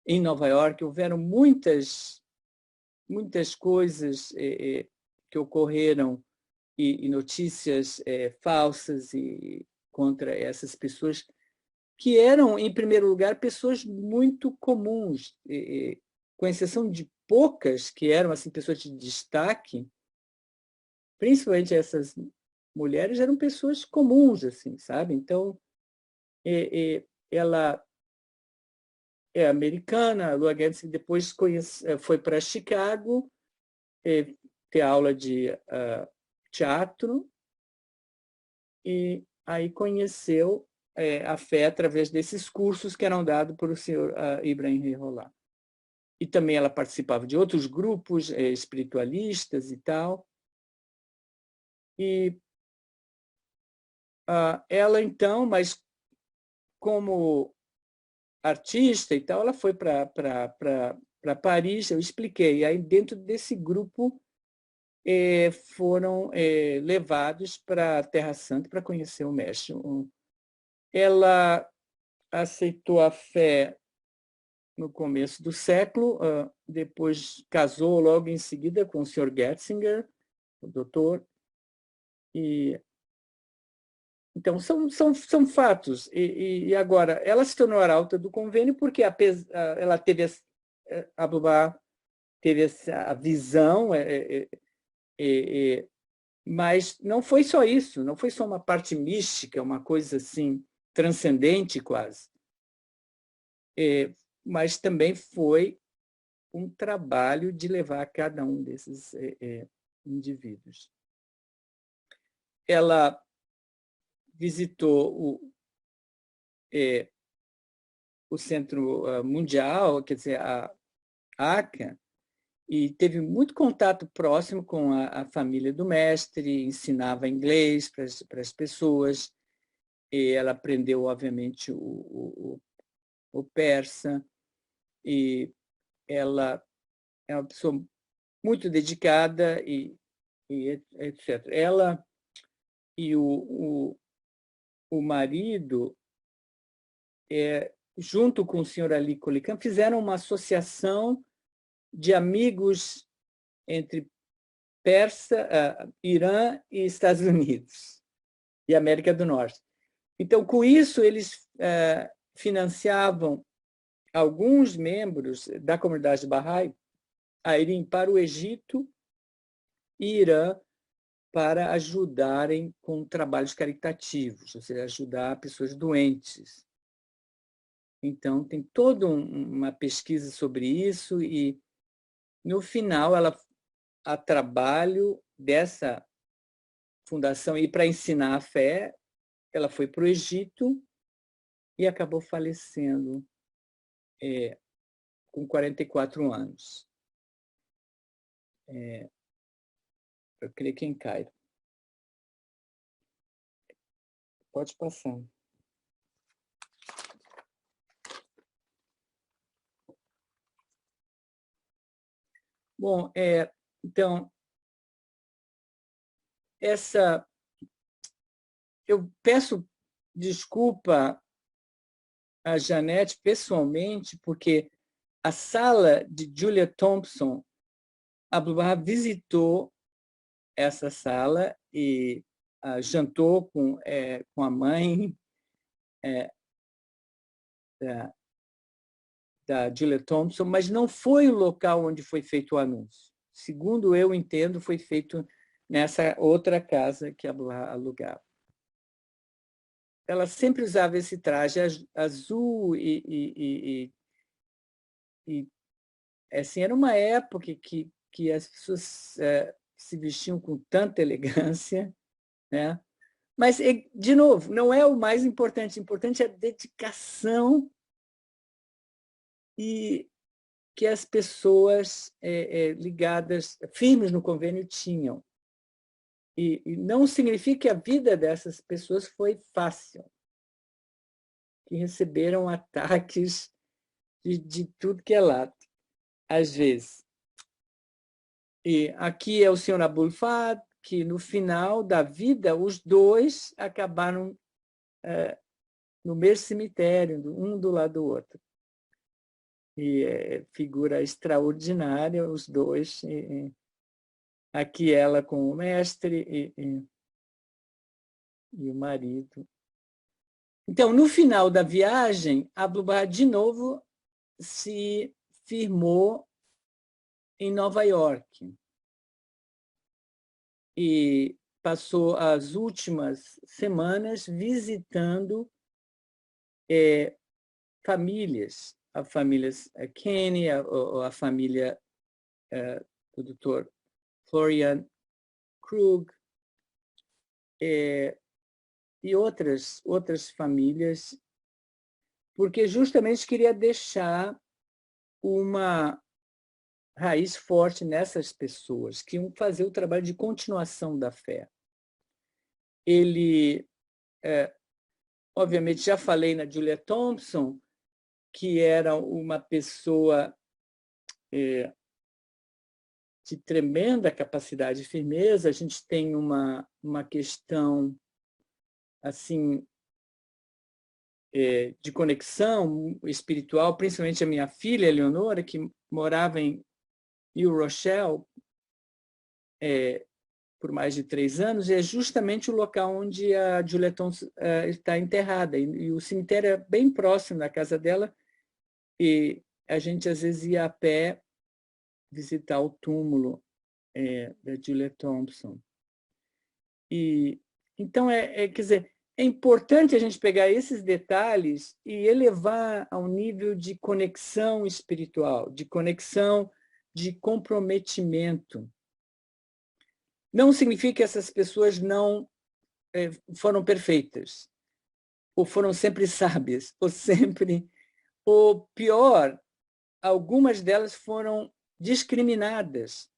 em Nova York, houveram muitas coisas que ocorreram e notícias falsas contra essas pessoas, que eram, em primeiro lugar, pessoas muito comuns, com exceção de poucas que eram assim, pessoas de destaque, principalmente essas mulheres eram pessoas comuns, assim, sabe? Então, ela é americana, a Lua Guedes depois foi para Chicago ter aula de teatro e aí conheceu a fé através desses cursos que eram dados por o senhor Ibrahim Rolá. E também ela participava de outros grupos espiritualistas e tal. E ela, então, mas como artista e tal, ela foi para Paris, eu expliquei. Aí, dentro desse grupo, foram levados para a Terra Santa para conhecer o mestre. Ela aceitou a fé no começo do século, depois casou logo em seguida com o Sr. Getzinger, o doutor, e então são fatos. E agora, ela se tornou arauta do convênio porque ela teve a Abubá teve essa visão, mas não foi só isso, não foi só uma parte mística, uma coisa assim transcendente quase, mas também foi um trabalho de levar cada um desses indivíduos. Ela visitou o Centro Mundial, quer dizer, a ACA, e teve muito contato próximo com a família do mestre, ensinava inglês para as pessoas, e ela aprendeu, obviamente, o persa, e ela é uma pessoa muito dedicada, e etc. Ela e o marido, junto com o senhor Ali Colican, fizeram uma associação de amigos entre Irã e Estados Unidos e América do Norte. Então, com isso, eles financiavam alguns membros da comunidade Bahá'í a irem para o Egito e Irã para ajudarem com trabalhos caritativos, ou seja, ajudar pessoas doentes. Então, tem toda uma pesquisa sobre isso e, no final, a trabalho dessa fundação e para ensinar a fé, ela foi para o Egito e acabou falecendo com 44 anos. Eu creio que em Cairo. Pode passar. Bom, então, eu peço desculpa a Janete pessoalmente, porque a sala de Julia Thompson, a Abdu'l-Bahá visitou essa sala e jantou com a mãe da Julia Thompson, mas não foi o local onde foi feito o anúncio. Segundo eu entendo, foi feito nessa outra casa que a Abdu'l-Bahá alugava. Ela sempre usava esse traje azul e assim, era uma época que as pessoas se vestiam com tanta elegância, né? Mas, de novo, não é o mais importante. O importante é a dedicação e que as pessoas ligadas, firmes no convênio, tinham. E não significa que a vida dessas pessoas foi fácil, que receberam ataques de tudo que é lado, às vezes. E aqui é o senhor Abul Fahd, que no final da vida os dois acabaram no mesmo cemitério, um do lado do outro. E figura extraordinária, os dois. Aqui ela com o mestre e o marido. Então, no final da viagem, Abdu'l-Bahá de novo se firmou em Nova York e passou as últimas semanas visitando famílias, a família Kenny, a família do Dr. Florian Krug, e outras famílias, porque justamente queria deixar uma raiz forte nessas pessoas, que iam fazer o trabalho de continuação da fé. Ele, obviamente, já falei na Julia Thompson, que era uma pessoa de tremenda capacidade e firmeza. A gente tem uma questão assim de conexão espiritual, principalmente a minha filha, Eleonora, que morava em New Rochelle por mais de 3 anos, e é justamente o local onde a Julia Thompson está enterrada. E o cemitério é bem próximo da casa dela, e a gente, às vezes, ia a pé visitar o túmulo da Julia Thompson. E, então, quer dizer, é importante a gente pegar esses detalhes e elevar ao nível de conexão espiritual, de conexão, de comprometimento. Não significa que essas pessoas não foram perfeitas, ou foram sempre sábias, ou pior, algumas delas foram discriminadas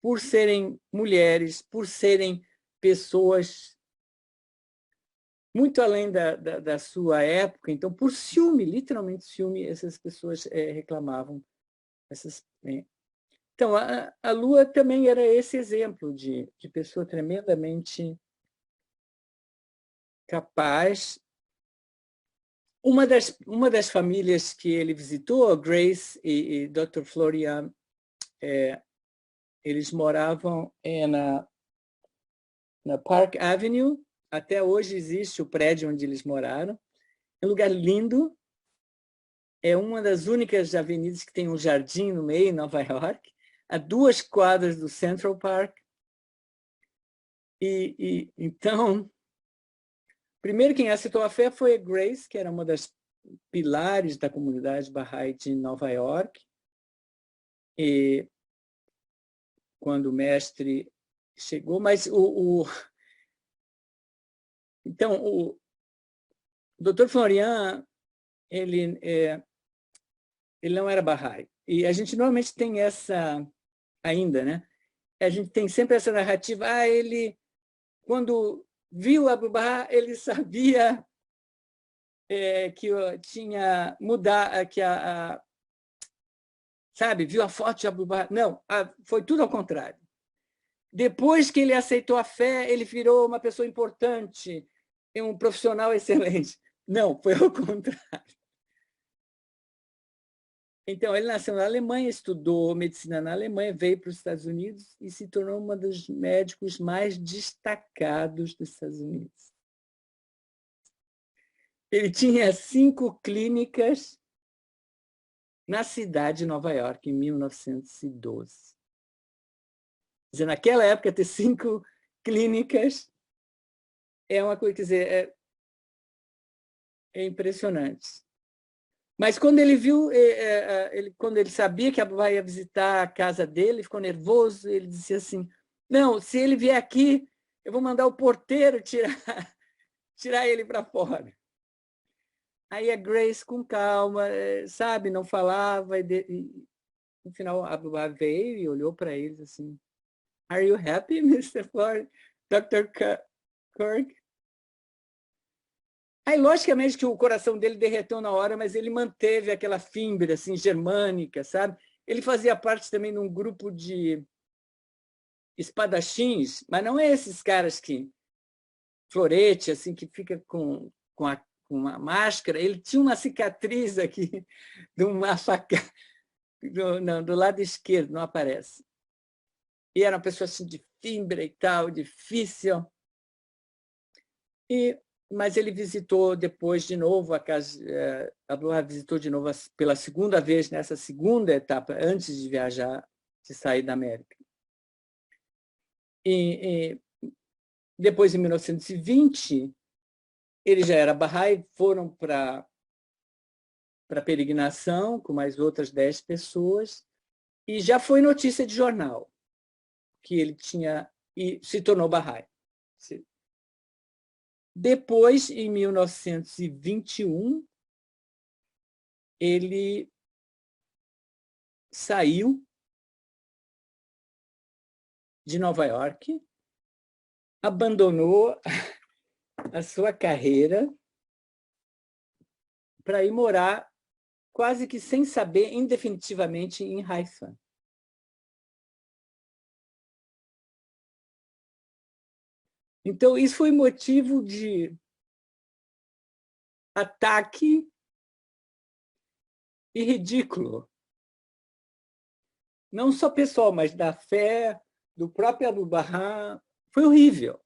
por serem mulheres, por serem pessoas muito além da sua época. Então, por ciúme, literalmente ciúme, essas pessoas reclamavam. Então, a Lua também era esse exemplo de pessoa tremendamente capaz. Uma das famílias que ele visitou, Grace e Dr. Florian, eles moravam na Park Avenue. Até hoje existe o prédio onde eles moraram. É um lugar lindo. É uma das únicas avenidas que tem um jardim no meio, em Nova York, a 2 quadras do Central Park. Então, primeiro quem aceitou a fé foi a Grace, que era uma das pilares da comunidade Bahá'í de Nova York. E quando o mestre chegou, mas então o Dr. Florian, ele não era Bahá'í. E a gente normalmente tem essa ainda, né? A gente tem sempre essa narrativa, ele, quando viu Abdu'l-Bahá, ele sabia que tinha mudar, que sabe, viu a foto de Abdu'l-Bahá. Não, foi tudo ao contrário. Depois que ele aceitou a fé, ele virou uma pessoa importante, um profissional excelente. Não, foi ao contrário. Então, ele nasceu na Alemanha, estudou medicina na Alemanha, veio para os Estados Unidos e se tornou um dos médicos mais destacados dos Estados Unidos. Ele tinha 5 clínicas na cidade de Nova York, em 1912. Quer dizer, naquela época, ter 5 clínicas é uma coisa, quer dizer, é impressionante. Mas quando ele viu, quando ele sabia que Abdu'l-Bahá ia visitar a casa dele, ficou nervoso, ele disse assim, não, se ele vier aqui, eu vou mandar o porteiro tirar ele para fora. Aí a Grace, com calma, sabe, não falava, e no final Abdu'l-Bahá veio e olhou para eles assim, Are you happy, Mr. Florian? Dr. Kirk? Aí, logicamente, que o coração dele derreteu na hora, mas ele manteve aquela fímbria assim, germânica, sabe? Ele fazia parte também de um grupo de espadachins, mas não é esses caras que florete, assim, que fica com com uma máscara, ele tinha uma cicatriz aqui de uma facada do lado esquerdo, não aparece. E era uma pessoa assim de fibra e tal, difícil. Mas ele visitou depois de novo a casa, Abdul-Wahab visitou de novo pela segunda vez nessa segunda etapa antes de viajar, de sair da América. E depois, em 1920, ele já era Bahá'í, foram para a peregrinação com mais outras 10 pessoas, e já foi notícia de jornal que ele tinha e se tornou Bahá'í. Depois, em 1921, ele saiu de Nova York, abandonou a sua carreira para ir morar, quase que sem saber, indefinitivamente, em Haifa. Então, isso foi motivo de ataque e ridículo. Não só pessoal, mas da fé, do próprio Abdu'l-Bahá. Foi horrível.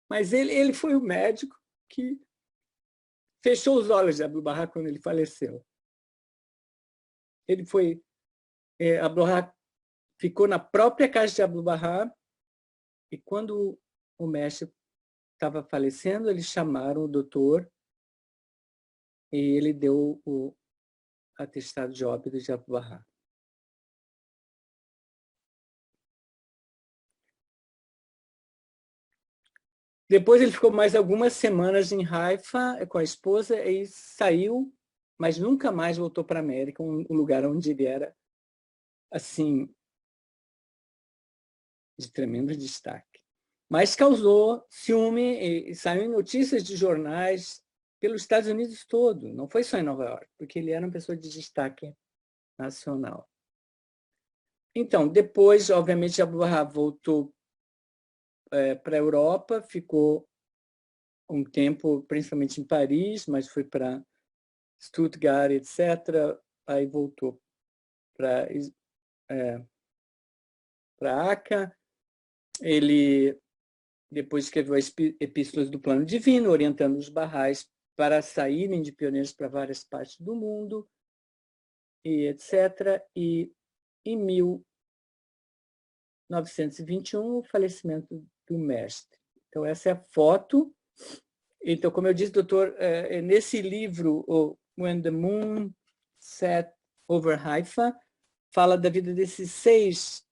Mas ele foi o médico que fechou os olhos de Abdu'l-Bahá quando ele faleceu. Ele foi... Abdu'l-Bahá ficou na própria casa de Abdu'l-Bahá, e quando o mestre estava falecendo, eles chamaram o doutor e ele deu o atestado de óbito de Abdu'l-Bahá. Depois ele ficou mais algumas semanas em Haifa com a esposa e saiu, mas nunca mais voltou para a América, um lugar onde ele era assim de tremendo destaque. Mas causou ciúme e saiu em notícias de jornais pelos Estados Unidos todo, não foi só em Nova York, porque ele era uma pessoa de destaque nacional. Então, depois, obviamente, Abdu'l-Bahá voltou para a Europa, ficou um tempo, principalmente em Paris, mas foi para Stuttgart, etc. Aí voltou para Acre. Ele depois escreveu as Epístolas do Plano Divino, orientando os Bahá'ís para saírem de pioneiros para várias partes do mundo, e etc. E em 1921, o falecimento do mestre. Então, essa é a foto. Então, como eu disse, doutor, nesse livro, When the Moon Set Over Haifa, fala da vida desses 6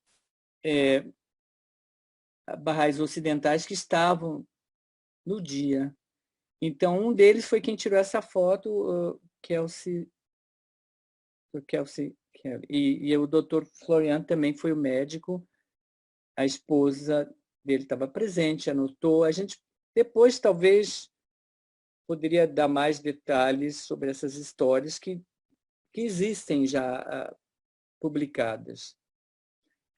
Bahá'ís ocidentais que estavam no dia. Então, um deles foi quem tirou essa foto, Kelsey Kelly. E o doutor Florian também foi o médico, a esposa dele estava presente, anotou. A gente depois, talvez, poderia dar mais detalhes sobre essas histórias que existem já publicadas.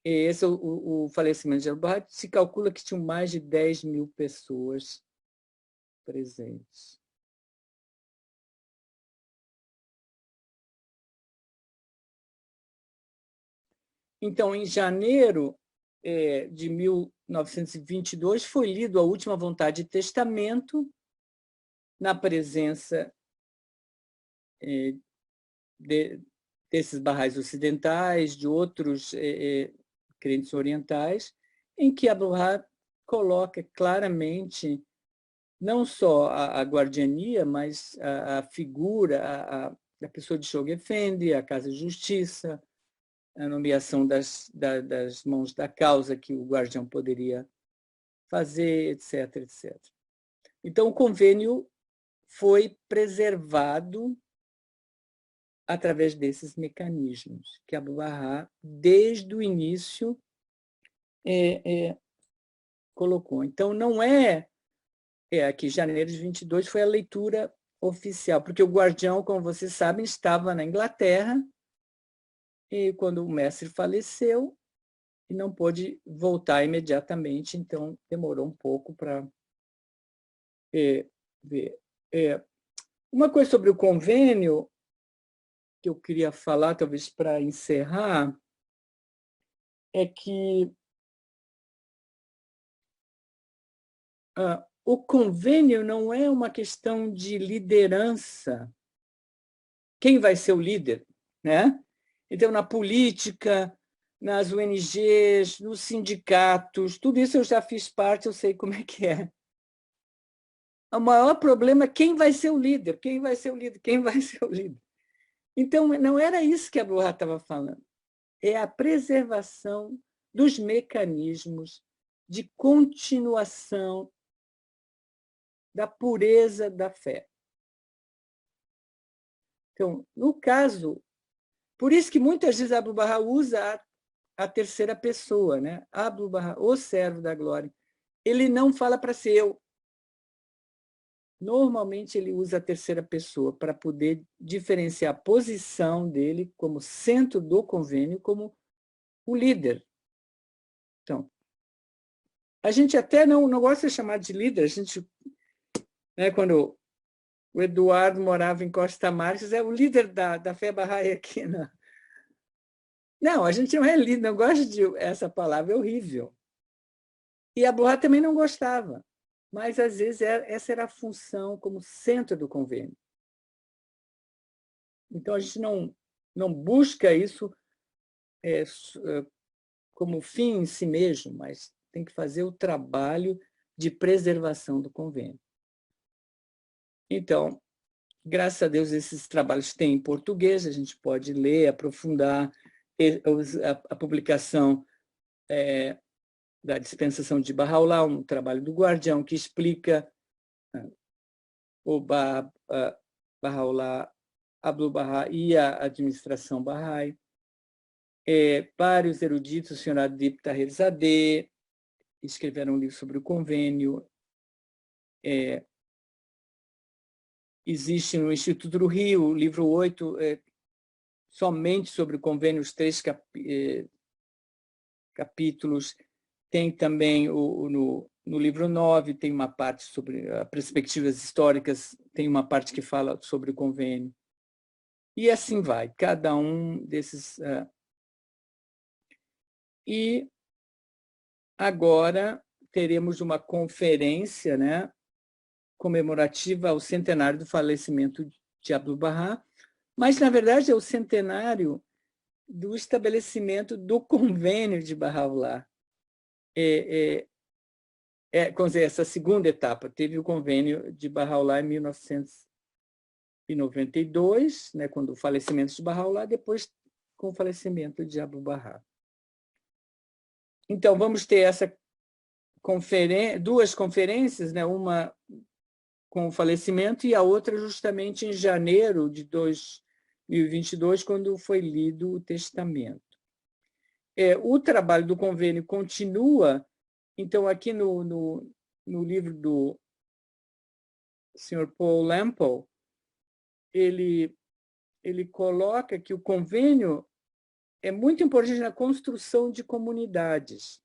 E esse, o falecimento de Abdu'l-Bahá, se calcula que tinham mais de 10 mil pessoas presentes. Então, em janeiro de 1922, foi lido A Última Vontade de Testamento, na presença desses Bahá'ís ocidentais, de outros crentes orientais, em que Abdu'l-Bahá coloca claramente não só a guardiania, mas a figura, a pessoa de Shoghi Effendi, a Casa de Justiça, a nomeação das mãos da causa que o guardião poderia fazer, etc, etc. Então, o convênio foi preservado através desses mecanismos que Abdu'l-Bahá, desde o início, colocou. Então, não aqui, janeiro de 22 foi a leitura oficial, porque o guardião, como vocês sabem, estava na Inglaterra, e quando o mestre faleceu, e não pôde voltar imediatamente, então demorou um pouco para ver. Uma coisa sobre o convênio que eu queria falar, talvez para encerrar, é que o convênio não é uma questão de liderança. Quem vai ser o líder, né? Então, na política, nas ONGs, nos sindicatos, tudo isso eu já fiz parte, eu sei como é que é. O maior problema é quem vai ser o líder, quem vai ser o líder, quem vai ser o líder. Então, não era isso que a Bloha estava falando. É a preservação dos mecanismos de continuação da pureza da fé. Então, no caso, por isso que muitas vezes Abdu'l Bahá usa a terceira pessoa, né? Abdu'l Bahá, o servo da glória. Ele não fala para ser eu. Normalmente ele usa a terceira pessoa para poder diferenciar a posição dele como centro do convênio, como o líder. Então, a gente até não gosta de chamar de líder, a gente, né, quando o Eduardo morava em Costa Marques, é o líder da fé Bahá'í aqui. Não, a gente não é líder, não gosta de essa palavra, é horrível. E a Bloha também não gostava, mas às vezes essa era a função como centro do convênio. Então a gente não busca isso como fim em si mesmo, mas tem que fazer o trabalho de preservação do convênio. Então, graças a Deus, esses trabalhos têm em português, a gente pode ler, aprofundar. A publicação da dispensação de Bahá'u'lláh, um trabalho do Guardião, que explica o Bahá'u'lláh, Abdu'l Bahá e a administração Bahá'í. Vários eruditos, o senhor Adib Taherzadeh, escreveram um livro sobre o convênio. Existe no Instituto do Rio, o livro 8, somente sobre o convênio, os 3 capítulos. Tem também no livro 9, tem uma parte sobre perspectivas históricas, tem uma parte que fala sobre o convênio. E assim vai, cada um desses. E agora teremos uma conferência, né, comemorativa ao centenário do falecimento de Abdu'l Bahá, mas, na verdade, é o centenário do estabelecimento do convênio de Bahá'u'lláh. Vamos dizer, essa segunda etapa, teve o convênio de Bahá'u'lláh em 1992, né, quando o falecimento de Bahá'u'lláh, depois com o falecimento de Abdu'l Bahá. Então, vamos ter duas conferências, né, uma com o falecimento e a outra justamente em janeiro de 2022, quando foi lido o testamento. O trabalho do convênio continua, então, aqui no livro do Sr. Paul Lample, ele coloca que o convênio é muito importante na construção de comunidades.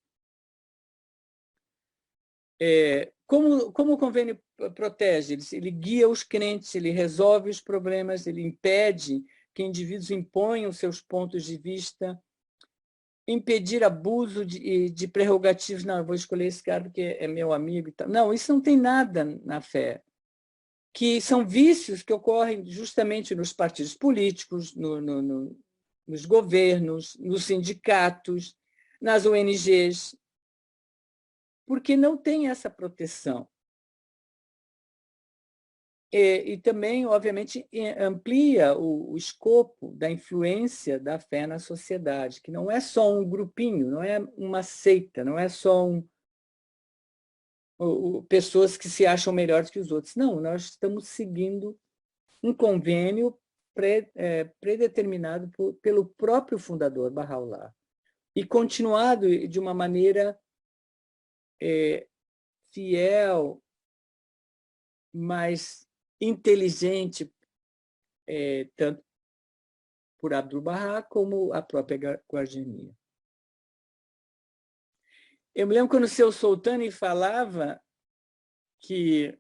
Como o convênio protege? Ele guia os crentes, ele resolve os problemas, ele impede que indivíduos imponham seus pontos de vista, impedir abuso de prerrogativas. Não, eu vou escolher esse cara porque é meu amigo e tal. Não, isso não tem nada na fé. Que são vícios que ocorrem justamente nos partidos políticos, nos governos, nos sindicatos, nas ONGs, porque não tem essa proteção. E também, obviamente, amplia o escopo da influência da fé na sociedade, que não é só um grupinho, não é uma seita, não é só pessoas que se acham melhores que os outros. Não, nós estamos seguindo um convênio predeterminado pelo próprio fundador, Bahá'u'lláh, e continuado de uma maneira fiel, mas inteligente, tanto por Abdu'l Bahá como a própria Guardiania. Eu me lembro quando o seu Soltani falava que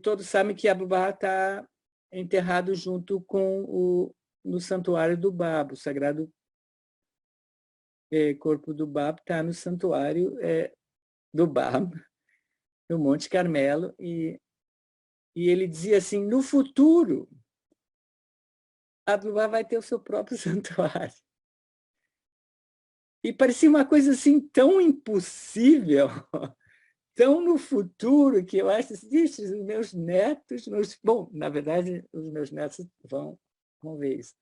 todos sabem que Abdu'l-Bahá está enterrado junto com no santuário do Bab, o sagrado corpo do Bab está no santuário do Bab, no Monte Carmelo, e ele dizia assim, no futuro, Abdu'l-Bahá vai ter o seu próprio santuário. E parecia uma coisa assim tão impossível, tão no futuro, que eu acho que os meus netos... Bom, na verdade, os meus netos vão ver isso.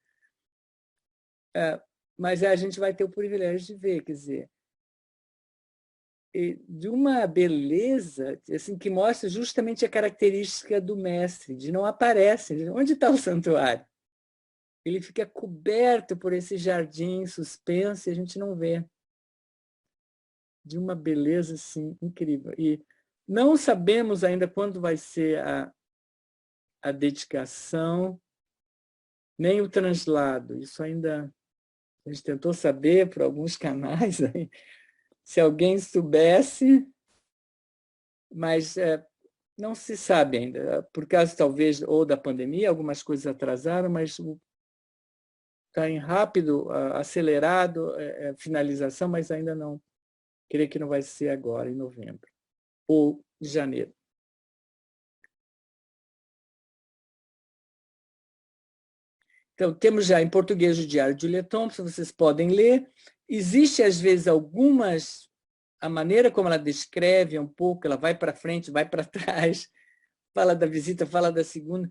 Mas a gente vai ter o privilégio de ver, quer dizer, de uma beleza assim, que mostra justamente a característica do mestre, de não aparece. Onde está o santuário? Ele fica coberto por esse jardim suspenso e a gente não vê. De uma beleza assim, incrível. E não sabemos ainda quando vai ser a dedicação, nem o translado. Isso ainda a gente tentou saber por alguns canais. Aí. Se alguém soubesse, mas não se sabe ainda. Por causa, talvez, ou da pandemia, algumas coisas atrasaram, mas está em rápido, acelerado finalização, mas ainda não. Creio que não vai ser agora, em novembro ou janeiro. Então, temos já em português o Diário de Julia Thompson, vocês podem ler. Existe, às vezes, a maneira como ela descreve um pouco, ela vai para frente, vai para trás, fala da visita, fala da segunda.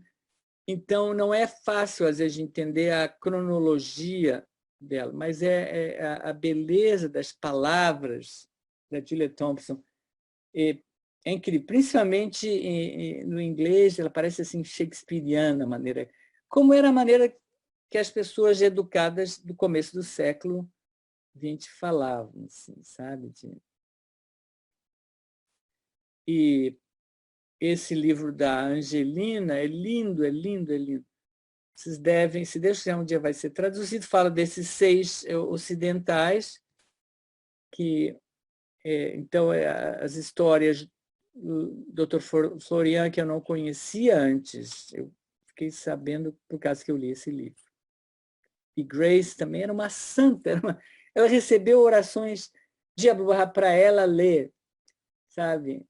Então, não é fácil, às vezes, de entender a cronologia dela, mas é a beleza das palavras da Julia Thompson. É incrível, principalmente no inglês, ela parece assim shakespeariana, a maneira, como era a maneira que as pessoas educadas do começo do século XX falavam, assim, sabe? E esse livro da Angelina é lindo, é lindo, é lindo. Vocês devem, se Deus quiser, um dia vai ser traduzido, fala desses 6 ocidentais, que, então, as histórias do Dr. Florian, que eu não conhecia antes, eu fiquei sabendo por causa que eu li esse livro. E Grace também era uma santa, ela recebeu orações de Abdu'l-Bahá para ela ler, sabe?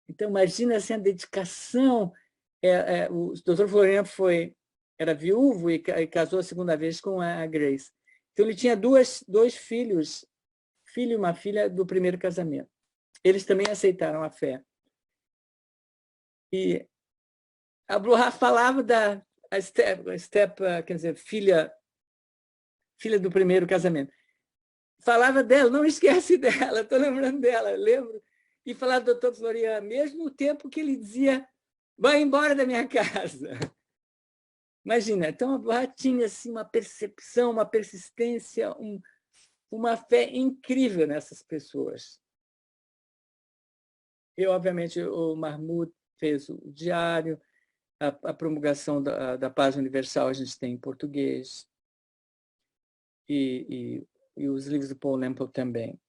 Então, imagina assim, a dedicação. O Dr. Florian era viúvo e casou a segunda vez com a Grace. Então, ele tinha dois filhos, filho e uma filha do primeiro casamento. Eles também aceitaram a fé. E Abdu'l-Bahá falava da Step, quer dizer, filha do primeiro casamento. Falava dela, não esquece dela, estou lembrando dela, lembro. E falava do Dr. Florian, mesmo o tempo que ele dizia, vai embora da minha casa. Imagina, então Abdu'l-Bahá tinha assim, uma percepção, uma persistência, uma fé incrível nessas pessoas. E, obviamente, o Mahmoud fez o diário, a promulgação da Paz Universal a gente tem em português, e os livros do Paul Lemple também.